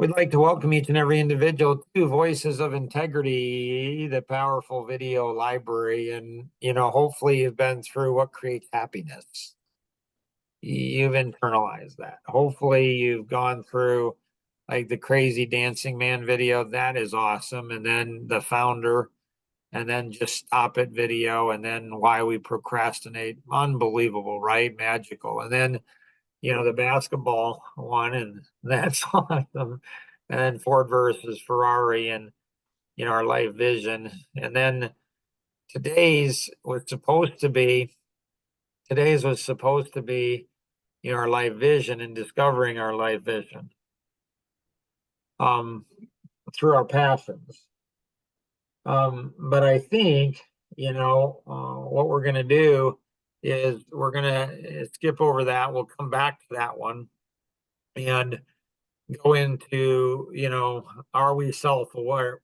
We'd like to welcome each and every individual to Voices of Integrity, the powerful video library. And, hopefully you've been through what creates happiness. You've internalized that. Hopefully you've gone through like the crazy dancing man video. That is awesome. And then the founder, and then just stop it video, and then why we procrastinate. Unbelievable, right? Magical. And then the basketball one, and that's awesome. And then Ford versus Ferrari, and our life vision. And then today's was supposed to be today's was supposed to be our life vision and discovering our life vision um through our passions. But I think what we're going to do is we're going to skip over that. We'll come back to that one and go into, are we self-aware?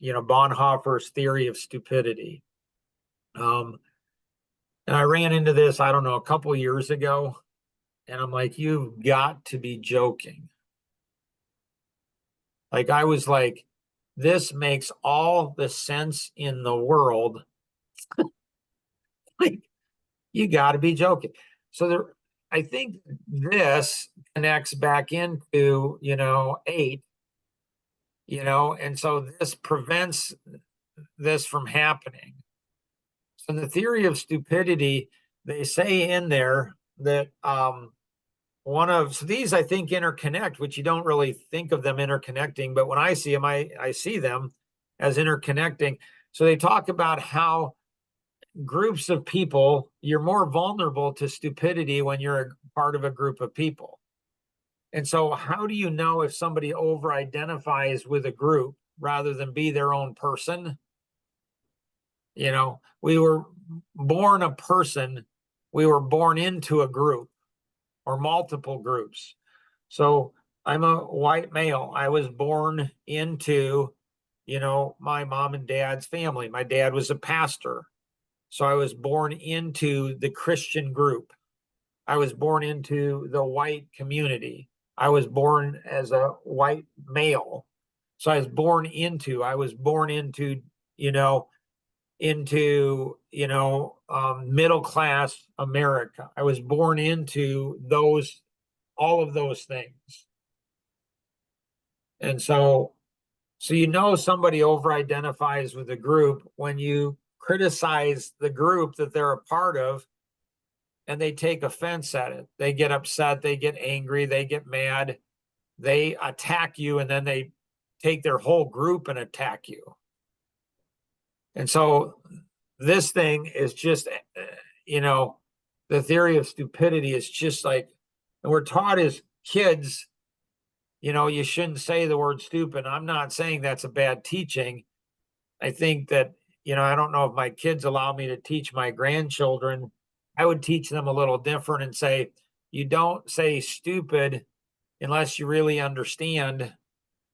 Bonhoeffer's theory of stupidity. And I ran into this, I don't know, a couple years ago, and I'm like, you've got to be joking. Like, I was like, this makes all the sense in the world. Like, you got to be joking. So there, I think this connects back into, 8, and so this prevents this from happening. So the theory of stupidity, they say in there that so these I think interconnect, which you don't really think of them interconnecting, but when I see them, I see them as interconnecting. So they talk about how groups of people, you're more vulnerable to stupidity when you're a part of a group of people. And so how do you know if somebody over identifies with a group rather than be their own person? We were born a person, we were born into a group or multiple groups. So I'm a white male. I was born into, my mom and dad's family. My dad was a pastor. So I was born into the Christian group. I was born into the white community. I was born as a white male. So I was born into, you know, middle class America. I was born into all of those things. And so somebody over identifies with a group when you criticize the group that they're a part of and they take offense at it. They get upset, they get angry, they get mad, they attack you, and then they take their whole group and attack you. And so this thing is just, the theory of stupidity is just like, and we're taught as kids, you shouldn't say the word stupid. I'm not saying that's a bad teaching. I think that, I don't know if my kids allow me to teach my grandchildren. I would teach them a little different and say, you don't say stupid unless you really understand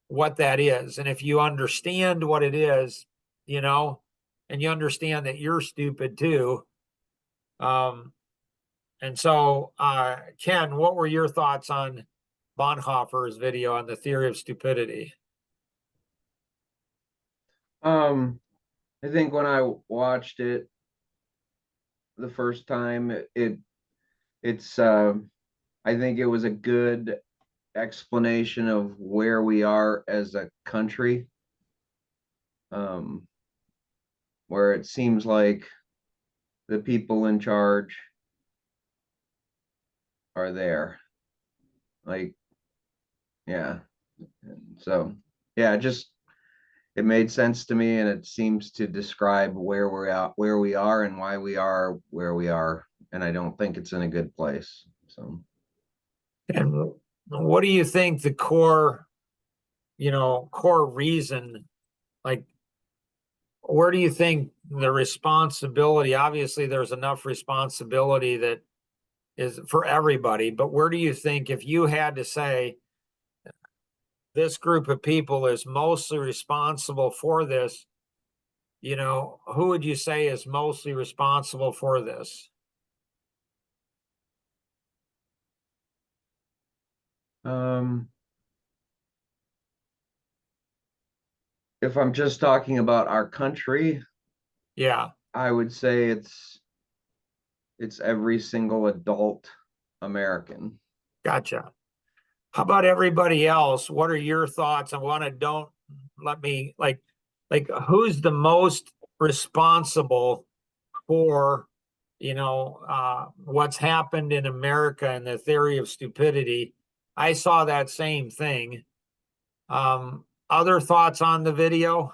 what that is. And if you understand what it is, and you understand that you're stupid too. And so, Ken, what were your thoughts on Bonhoeffer's video on the theory of stupidity? I think when I watched it the first time, it's I think it was a good explanation of where we are as a country, um, where it seems like the people in charge are there. Like, yeah. So, yeah, just it made sense to me, and it seems to describe where we're at, where we are, and why we are where we are. And I don't think it's in a good place. So, And what do you think the core reason, like, where do you think the responsibility, obviously there's enough responsibility that is for everybody, but where do you think, if you had to say this group of people is mostly responsible for this, who would you say is mostly responsible for this? um, if I'm just talking about our country, Yeah, I would say it's every single adult American. gotcha. How about everybody else? What are your thoughts? I want to don't let me like who's the most responsible for what's happened in America and the theory of stupidity. I saw that same thing. Other thoughts on the video?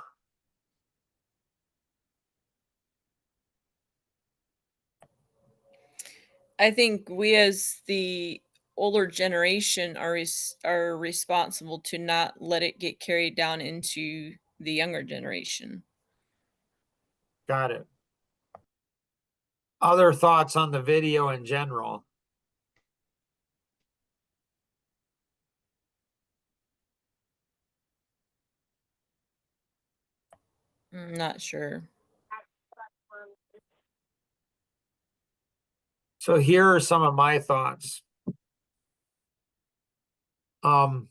I think we as the older generation are responsible to not let it get carried down into the younger generation. Got it. Other thoughts on the video in general? I'm not sure. So here are some of my thoughts. When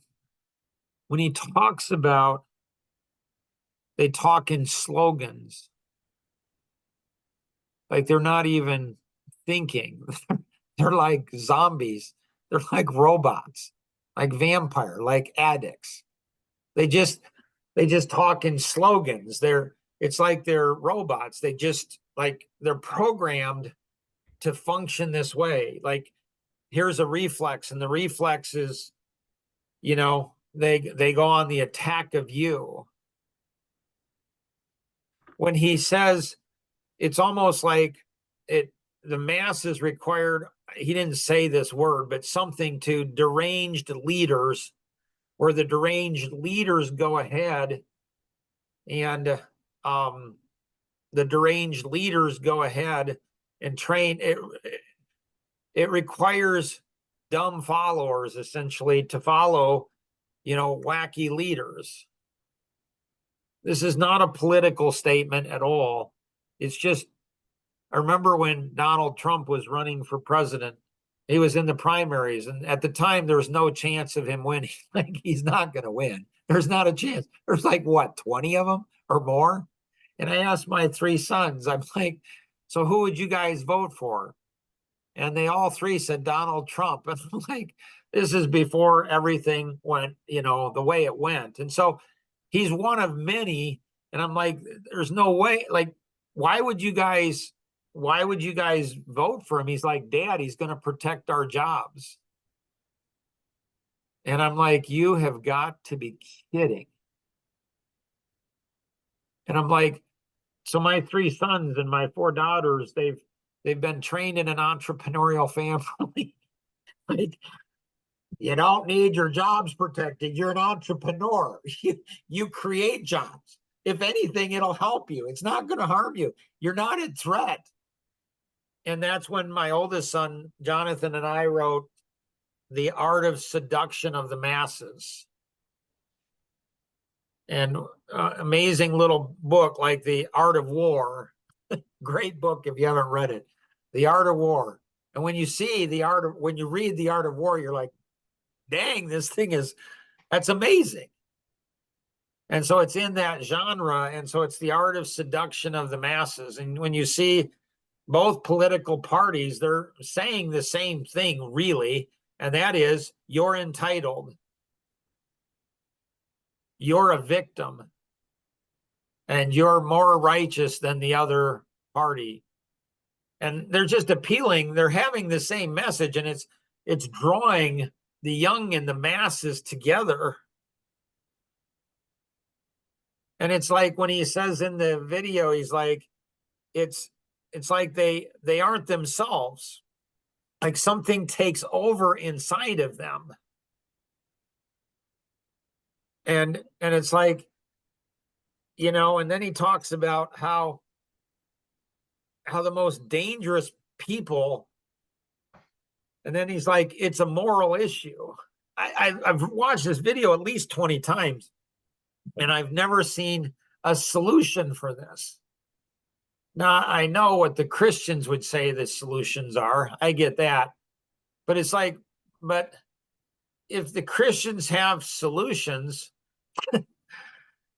he talks about, they talk in slogans, like they're not even thinking. They're like zombies. They're like robots, like vampire, like addicts. They just they just talk in slogans. It's like they're robots. They just like they're programmed to function this way. Like here's a reflex, and the reflex is, they go on the attack of you. When he says it's almost like it the masses required, he didn't say this word, but something to deranged leaders, where the deranged leaders go ahead and the deranged leaders go ahead and train it requires dumb followers essentially to follow wacky leaders. This is not a political statement at all. It's just, I remember when Donald Trump was running for president, he was in the primaries, and at the time there was no chance of him winning. Like he's not going to win. There's not a chance. There's like what, 20 of them or more? And I asked my three sons, I'm like, so who would you guys vote for? And they all three said Donald Trump. And I'm like, this is before everything went, the way it went. And so he's one of many. And I'm like, there's no way, like, why would you guys vote for him? He's like, Dad, he's going to protect our jobs. And I'm like, you have got to be kidding. And I'm like, so my three sons and my four daughters, they've been trained in an entrepreneurial family. Like, you don't need your jobs protected. You're an entrepreneur. You create jobs. If anything, it'll help you. It's not going to harm you. You're not a threat. And that's when my oldest son, Jonathan, and I wrote The Art of Seduction of the Masses. And amazing little book like The Art of War. Great book if you haven't read it. The Art of War. And when you read The Art of War, you're like, dang, that's amazing. And so it's in that genre. And so it's the art of seduction of the masses. And when you see both political parties, they're saying the same thing, really. And that is, you're entitled. You're a victim. And you're more righteous than the other party. And they're just appealing. They're having the same message. And it's drawing the young and the masses together. And it's like when he says in the video, he's like, it's like they aren't themselves. Like something takes over inside of them. And it's like, and then he talks about how the most dangerous people, and then he's like, it's a moral issue. I've watched this video at least 20 times, and I've never seen a solution for this. Now, I know what the Christians would say the solutions are. I get that. But it's like, but if the Christians have solutions,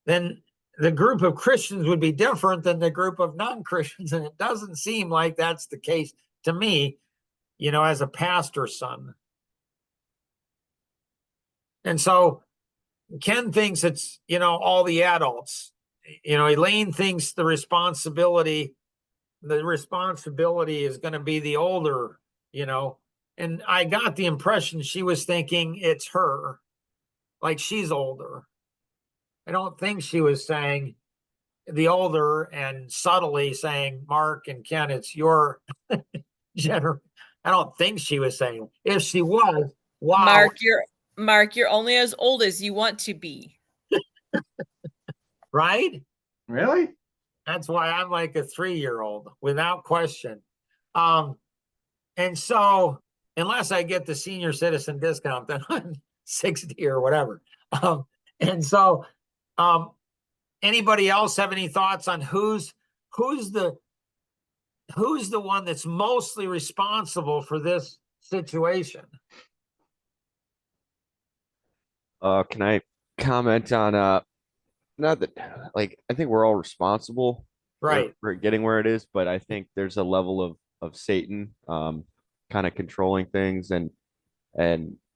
then the group of Christians would be different than the group of non-Christians. And it doesn't seem like that's the case to me, as a pastor's son. And so Ken thinks it's, all the adults. Elaine thinks the responsibility is going to be the older, and I got the impression she was thinking it's her, like she's older. I don't think she was saying the older and subtly saying, Mark and Ken, it's your generation. I don't think she was saying. If she was, wow. Mark, you're only as old as you want to be. Right? Really? That's why I'm like a 3-year-old without question. And so unless I get the senior citizen discount, then I'm 60 or whatever. And so anybody else have any thoughts on who's the one that's mostly responsible for this situation? Can I comment on not that like I think we're all responsible Right. for getting where it is, but I think there's a level of Satan kind of controlling things, and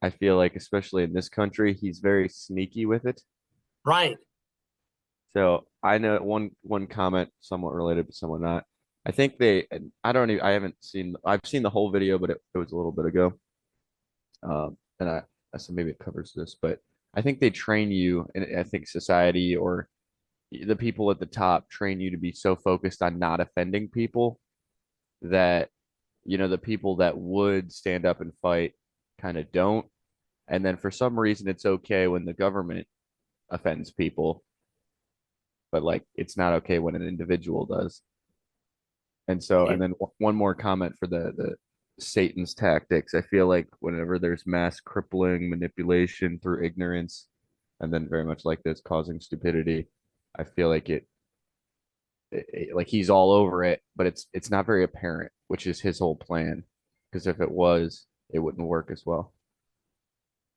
I feel like especially in this country, he's very sneaky with it. Right. So I know one comment somewhat related, but somewhat not. I think I haven't seen I've seen the whole video, but it was a little bit ago. And so maybe it covers this, but I think they train you, and I think society or the people at the top train you to be so focused on not offending people that the people that would stand up and fight kind of don't. And then for some reason it's okay when the government offends people, but like it's not okay when an individual does. And so, and then one more comment for the Satan's tactics. I feel like whenever there's mass crippling manipulation through ignorance, and then very much like this causing stupidity, I feel like like he's all over it, but it's not very apparent, which is his whole plan. Because if it was, it wouldn't work as well.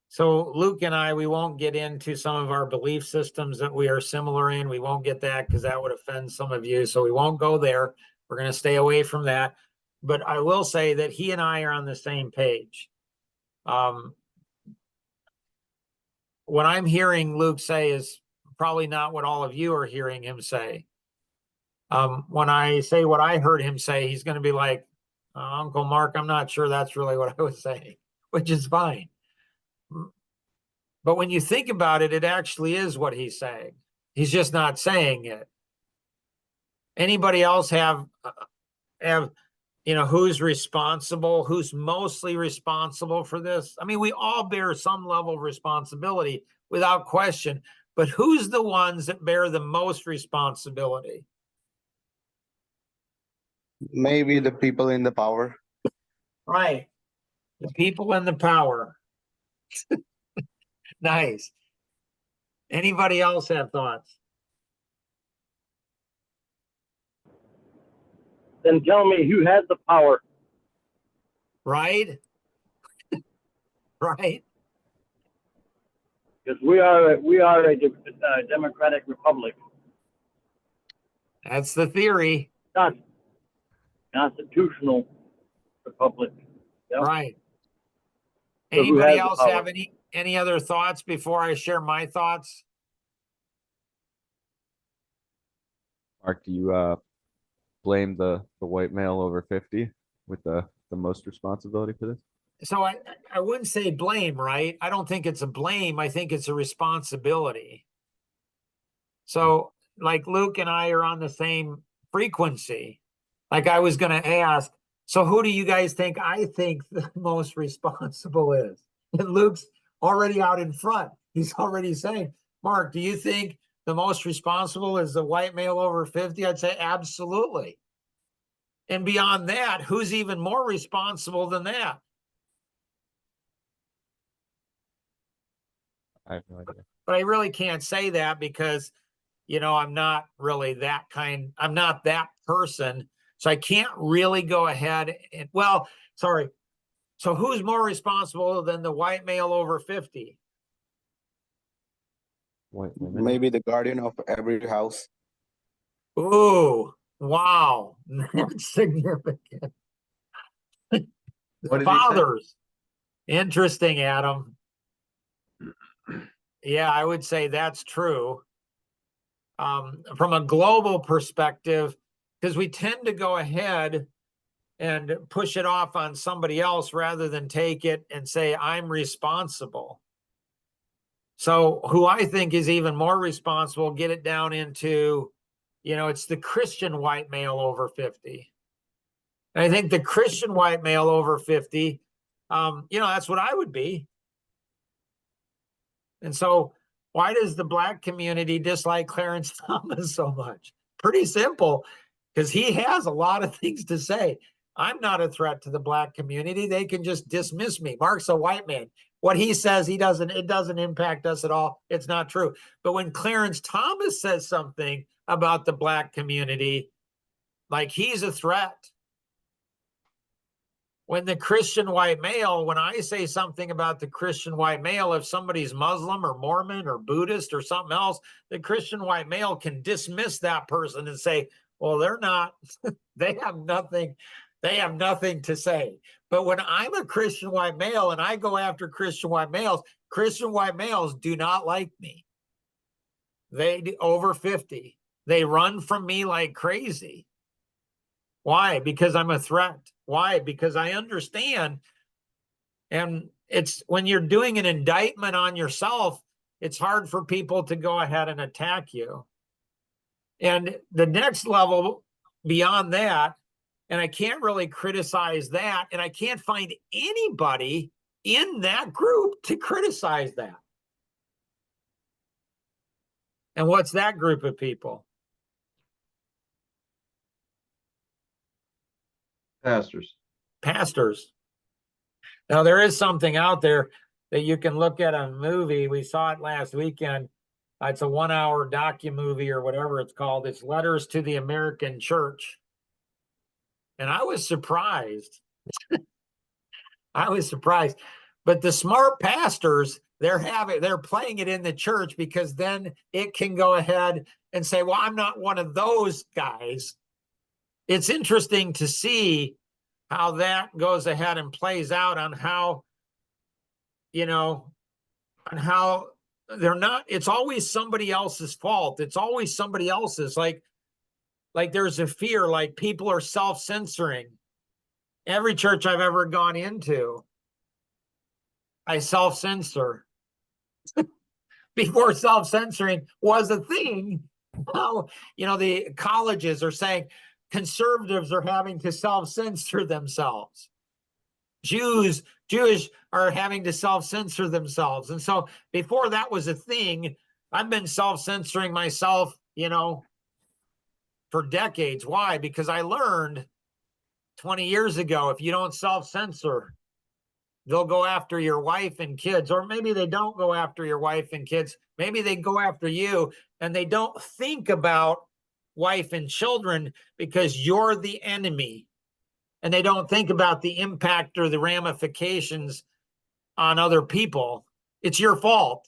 So Luke and I, we won't get into some of our belief systems that we are similar in. We won't get that because that would offend some of you. So we won't go there. We're going to stay away from that. But I will say that he and I are on the same page. What I'm hearing Luke say is probably not what all of you are hearing him say. When I say what I heard him say, he's going to be like, Uncle Mark, I'm not sure that's really what I was saying, which is fine. But when you think about it, it actually is what he's saying. He's just not saying it. Anybody else have who's responsible, who's mostly responsible for this? I mean, we all bear some level of responsibility without question, but who's the ones that bear the most responsibility? Maybe the people in the power. Right. The people in the power. Nice. Anybody else have thoughts? Then tell me who has the power. Right? Right. Because we are a democratic republic, That's the theory. not constitutional republic. Yep. Right. So who Anybody has the else power? have any other thoughts before I share my thoughts? Mark, do you blame the white male over 50 with the most responsibility for this? So I wouldn't say blame, right? I don't think it's a blame. I think it's a responsibility. So like Luke and I are on the same frequency. Like I was going to ask, so who do you guys think I think the most responsible is? And Luke's already out in front. He's already saying, Mark, do you think the most responsible is the white male over 50? I'd say absolutely. And beyond that, who's even more responsible than that? I have no idea. But I really can't say that because, I'm not really I'm not that person. So I can't really go ahead and, sorry. So who's more responsible than the white male over 50? white women. Maybe the guardian of every house. Ooh, wow, that's significant. What The did he say? fathers. Interesting, Adam. Yeah, I would say that's true. From a global perspective, because we tend to go ahead and push it off on somebody else rather than take it and say, I'm responsible. So who I think is even more responsible, get it down into, it's the Christian white male over 50. And I think the Christian white male over 50, that's what I would be. And so why does the Black community dislike Clarence Thomas so much? Pretty simple, because he has a lot of things to say. I'm not a threat to the Black community. They can just dismiss me. Mark's a white man. What he says, it doesn't impact us at all. It's not true. But when Clarence Thomas says something about the Black community, like he's a threat. When the Christian white male, when I say something about the Christian white male, if somebody's Muslim or Mormon or Buddhist or something else, the Christian white male can dismiss that person and say, well, they're not, they have nothing to say. But when I'm a Christian white male and I go after Christian white males do not like me. They over 50. They run from me like crazy. Why? Because I'm a threat. Why? Because I understand. And it's when you're doing an indictment on yourself, it's hard for people to go ahead and attack you. And the next level beyond that, and I can't really criticize that, and I can't find anybody in that group to criticize that. And what's that group of people? Pastors. Now, there is something out there that you can look at a movie. We saw it last weekend. It's a 1-hour docu-movie or whatever it's called. It's Letters to the American Church. And I was surprised. But the smart pastors, they're playing it in the church because then it can go ahead and say, well, I'm not one of those guys. It's interesting to see how that goes ahead and plays out on how, on how they're not, it's always somebody else's fault. It's always somebody else's, like there's a fear, like people are self-censoring. Every church I've ever gone into, I self-censor. Before self-censoring was a thing. Now, the colleges are saying conservatives are having to self-censor themselves. Jewish are having to self-censor themselves. And so before that was a thing, I've been self-censoring myself, for decades. Why? Because I learned 20 years ago, if you don't self-censor, they'll go after your wife and kids, or maybe they don't go after your wife and kids. Maybe they go after you and they don't think about wife and children because you're the enemy. And they don't think about the impact or the ramifications on other people. It's your fault.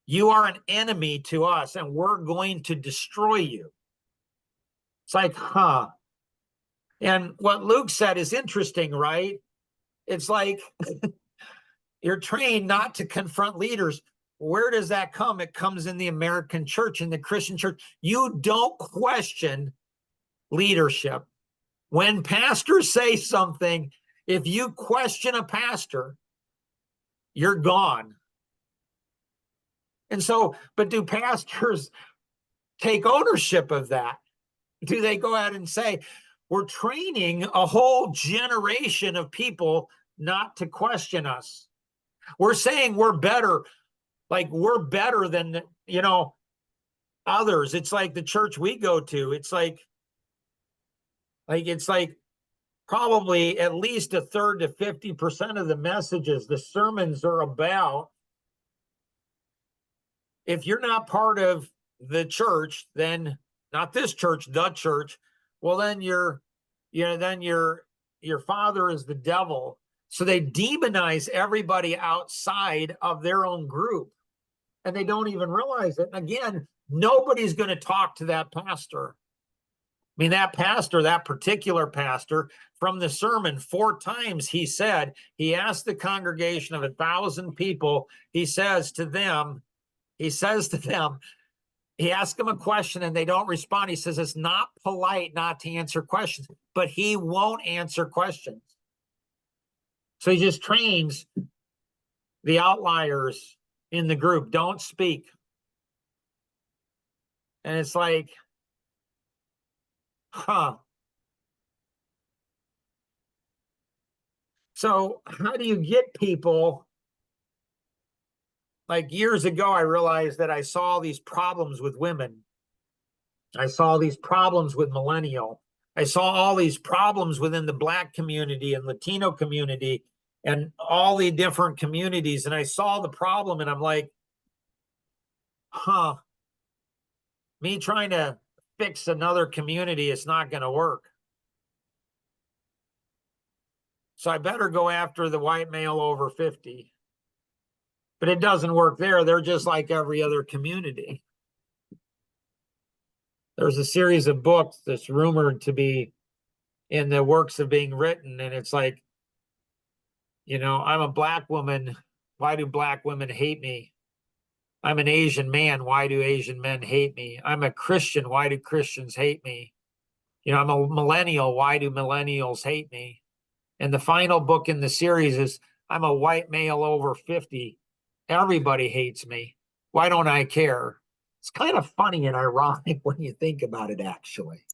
You are an enemy to us and we're going to destroy you. It's like, huh. And what Luke said is interesting, right? It's like you're trained not to confront leaders. Where does that come? It comes in the American church, in the Christian church. You don't question leadership. When pastors say something, if you question a pastor, you're gone. And so, but do pastors take ownership of that? Do they go out and say, we're training a whole generation of people not to question us? We're saying we're better, like we're better than, others. It's like the church we go to. It's like probably at least a third to 50% of the messages, the sermons are about, if you're not part of the church, then not this church, the church, well, then your father is the devil. So they demonize everybody outside of their own group. and they don't even realize it. And again, nobody's going to talk to that pastor. I mean, that pastor, that particular pastor, from the sermon, 4 times he said, he asked the congregation of 1,000 people, he says to them, he asked them a question and they don't respond. He says, it's not polite not to answer questions, but he won't answer questions. So he just trains the outliers in the group, don't speak. And it's like, huh. So how do you get people? Like years ago, I realized that I saw these problems with women. I saw these problems with millennial. I saw all these problems within the Black community and Latino community and all the different communities. And I saw the problem and I'm like, huh, me trying to fix another community, it's not going to work. So I better go after the white male over 50. But it doesn't work there. They're just like every other community. There's a series of books that's rumored to be in the works of being written. And it's like, you know, I'm a Black woman. Why do Black women hate me? I'm an Asian man. Why do Asian men hate me? I'm a Christian. Why do Christians hate me? You know, I'm a millennial. Why do millennials hate me? And the final book in the series is I'm a white male over 50. Everybody hates me. Why don't I care? It's kind of funny and ironic when you think about it, actually.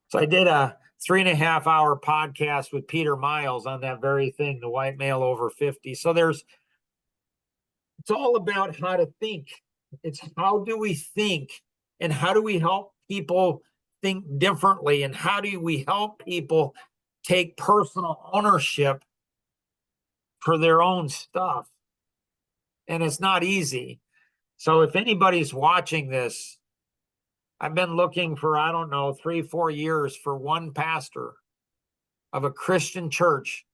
So I did a 3.5-hour podcast with Peter Miles on that very thing, the white male over 50. So it's all about how to think. It's how do we think and how do we help people think differently and how do we help people take personal ownership for their own stuff. And it's not easy. So if anybody's watching this, I've been looking for, I don't know, 3-4 years for one pastor of a Christian church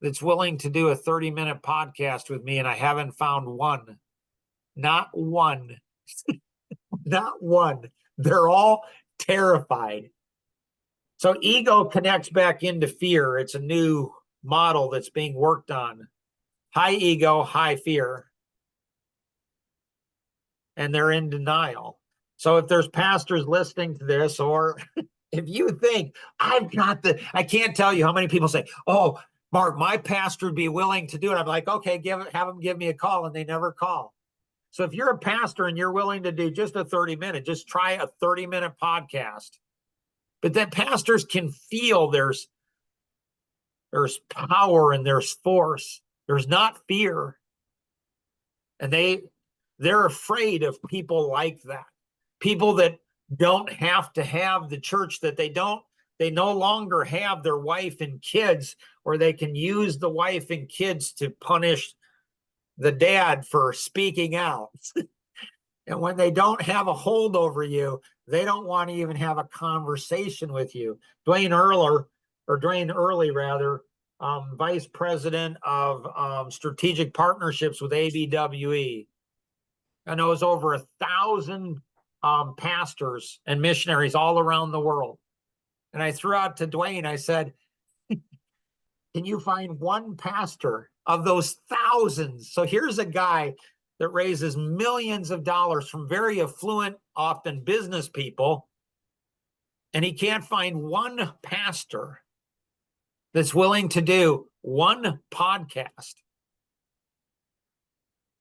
that's willing to do a 30-minute podcast with me, and I haven't found one. Not one. Not one. They're all terrified. So ego connects back into fear. It's a new model that's being worked on. High ego, high fear. And they're in denial. So if there's pastors listening to this, or if you think I can't tell you how many people say, oh, Mark, my pastor would be willing to do it. I'm like, okay, have them give me a call, and they never call. So if you're a pastor and you're willing to do just a 30-minute, just try a 30-minute podcast. But then pastors can feel there's power and there's force. There's not fear. And they're afraid of people like that. People that don't have to have the church, that they no longer have their wife and kids, or they can use the wife and kids to punish the dad for speaking out. And when they don't have a hold over you, they don't want to even have a conversation with you. Dwayne Early, Vice President of Strategic Partnerships with ABWE. I know it's over 1,000 pastors and missionaries all around the world. And I threw out to Dwayne, I said, can you find one pastor of those thousands? So here's a guy that raises millions of dollars from very affluent, often business people, and he can't find one pastor that's willing to do one podcast.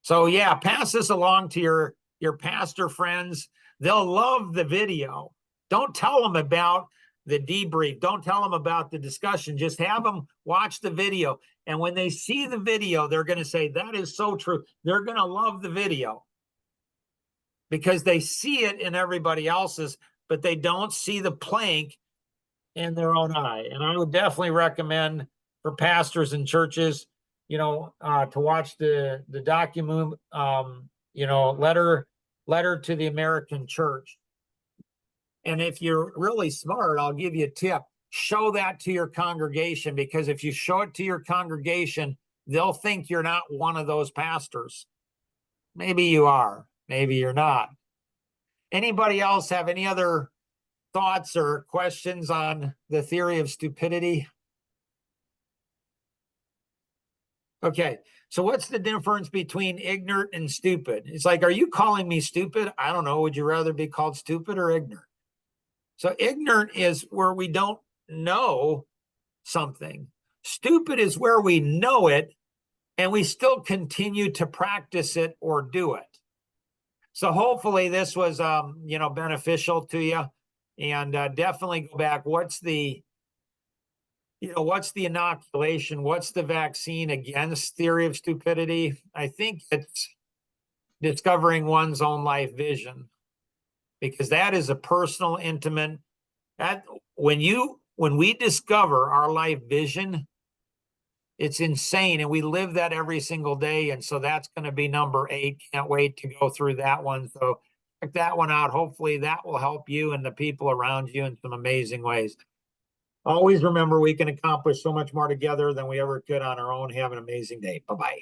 So yeah, pass this along to your pastor friends. They'll love the video. Don't tell them about the debrief. Don't tell them about the discussion. Just have them watch the video. And when they see the video, they're going to say, that is so true. They're going to love the video because they see it in everybody else's, but they don't see the plank in their own eye. And I would definitely recommend for pastors and churches, to watch the document, letter to the American church. And if you're really smart, I'll give you a tip. Show that to your congregation, because if you show it to your congregation, they'll think you're not one of those pastors. Maybe you are, maybe you're not. Anybody else have any other thoughts or questions on the theory of stupidity? Okay, so what's the difference between ignorant and stupid? It's like, are you calling me stupid? I don't know. Would you rather be called stupid or ignorant? So ignorant is where we don't know something. Stupid is where we know it and we still continue to practice it or do it. So hopefully this was, beneficial to you, and definitely go back. What's the inoculation? What's the vaccine against theory of stupidity? I think it's discovering one's own life vision, because that is a personal, intimate, that when we discover our life vision, it's insane. And we live that every single day. And so that's going to be number 8. Can't wait to go through that one. So check that one out. Hopefully that will help you and the people around you in some amazing ways. Always remember, we can accomplish so much more together than we ever could on our own. Have an amazing day. Bye-bye.